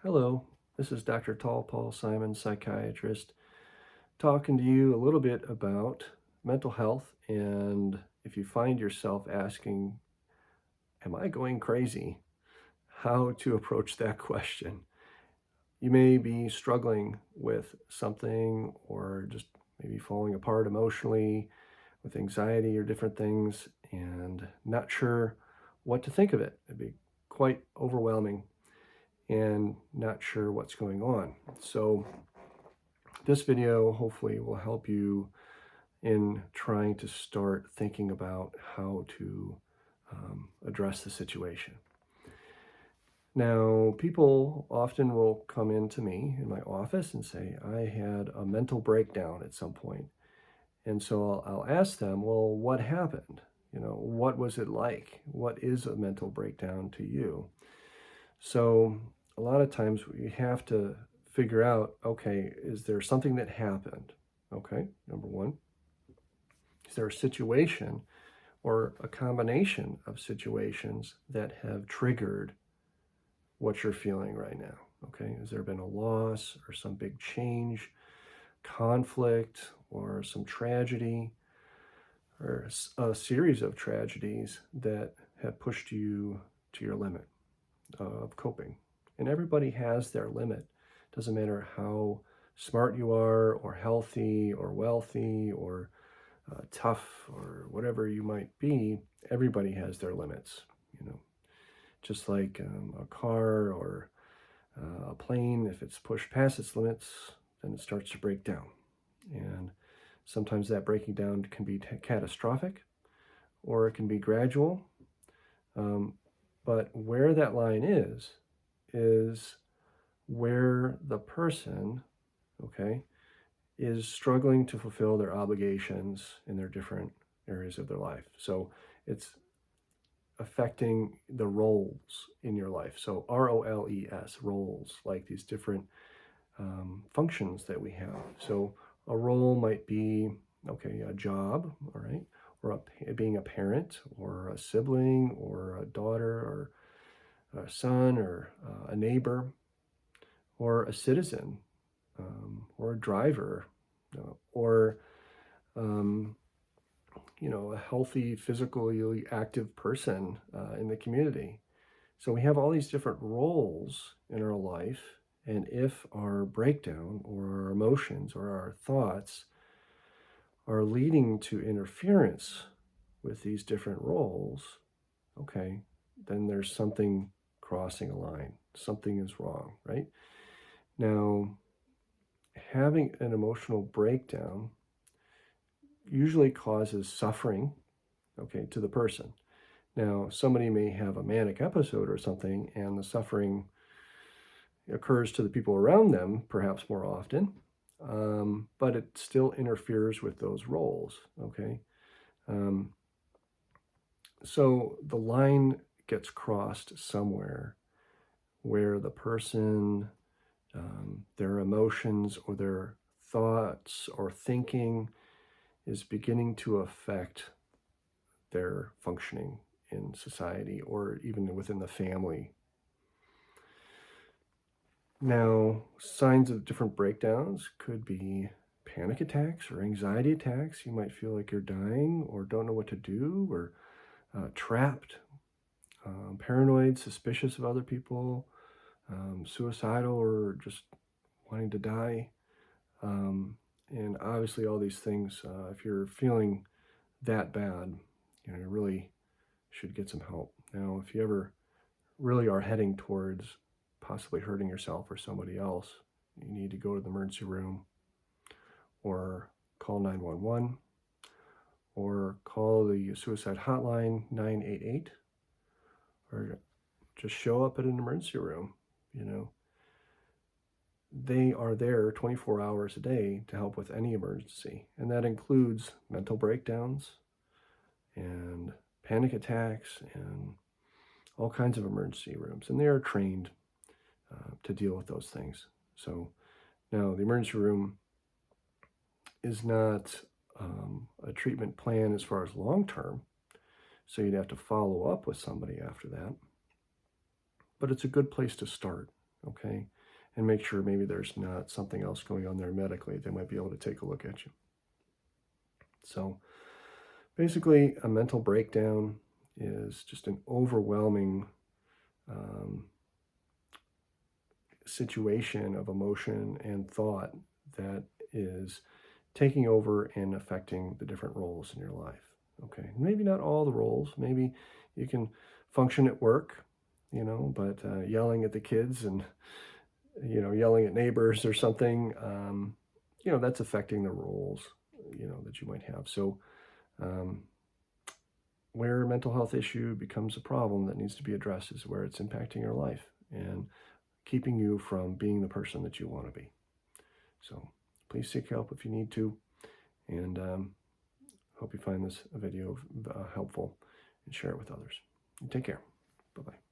Hello, this is Dr. Tall Paul Simon, psychiatrist, talking to you a little bit about mental health. And if you find yourself asking, am I going crazy? How to approach that question. You may be struggling with something or just maybe falling apart emotionally with anxiety or different things and not sure what to think of it. It'd be quite overwhelming and not sure what's going on. So, this video hopefully will help you in trying to start thinking about how to address the situation. Now, people often will come into me in my office and say, I had a mental breakdown at some point. And so I'll ask them, well, what happened? What was it like? What is a mental breakdown to you? So a lot of times we have to figure out, okay, is there something that happened? Okay, number one. Is there a situation or a combination of situations that have triggered what you're feeling right now? Okay, has there been a loss or some big change, conflict, or some tragedy, or a series of tragedies that have pushed you to your limit of coping? And everybody has their limit. Doesn't matter how smart you are, or healthy, or wealthy, or tough, or whatever you might be. Everybody has their limits. You know, just like a car or a plane, if it's pushed past its limits, then it starts to break down. And sometimes that breaking down can be catastrophic, or it can be gradual. Um, but where that line is where the person, okay, is struggling to fulfill their obligations in their different areas of their life. So it's affecting the roles in your life. So ROLES, roles, like these different functions that we have. So a role might be, okay, a job, all right, or being a parent, or a sibling, or a daughter, or a son, or a neighbor, or a citizen, or a driver, or um, a healthy, physically active person in the community. So we have all these different roles in our life, and if our breakdown or our emotions or our thoughts are leading to interference with these different roles, okay, then there's something crossing a line. Something is wrong, right? Now, having an emotional breakdown usually causes suffering, okay, to the person. Now, somebody may have a manic episode or something, and the suffering occurs to the people around them, perhaps more often, but it still interferes with those roles, okay? Um, so the line gets crossed somewhere where the person, their emotions or their thoughts or thinking is beginning to affect their functioning in society or even within the family. Now, signs of different breakdowns could be panic attacks or anxiety attacks. You might feel like you're dying or don't know what to do, or trapped, paranoid, suspicious of other people, suicidal, or just wanting to die. And obviously, all these things, if you're feeling that bad, you really should get some help. Now, if you ever really are heading towards possibly hurting yourself or somebody else, you need to go to the emergency room or call 911 or call the suicide hotline 988, or just show up at an emergency room. You know, they are there 24 hours a day to help with any emergency, and that includes mental breakdowns and panic attacks and all kinds of emergency rooms, and they are trained to deal with those things. So now the emergency room is not a treatment plan as far as long term, so you'd have to follow up with somebody after that. But it's a good place to start. okay? And make sure maybe there's not something else going on there medically. They might be able to take a look at you. So basically, a mental breakdown is just an overwhelming um, situation of emotion and thought that is taking over and affecting the different roles in your life. Okay, maybe not all the roles. Maybe you can function at work, but yelling at the kids and yelling at neighbors or something, that's affecting the roles, that you might have. So, um, where a mental health issue becomes a problem that needs to be addressed is where it's impacting your life and keeping you from being the person that you want to be. So please seek help if you need to. And hope you find this video helpful and share it with others. Take care. Bye-bye.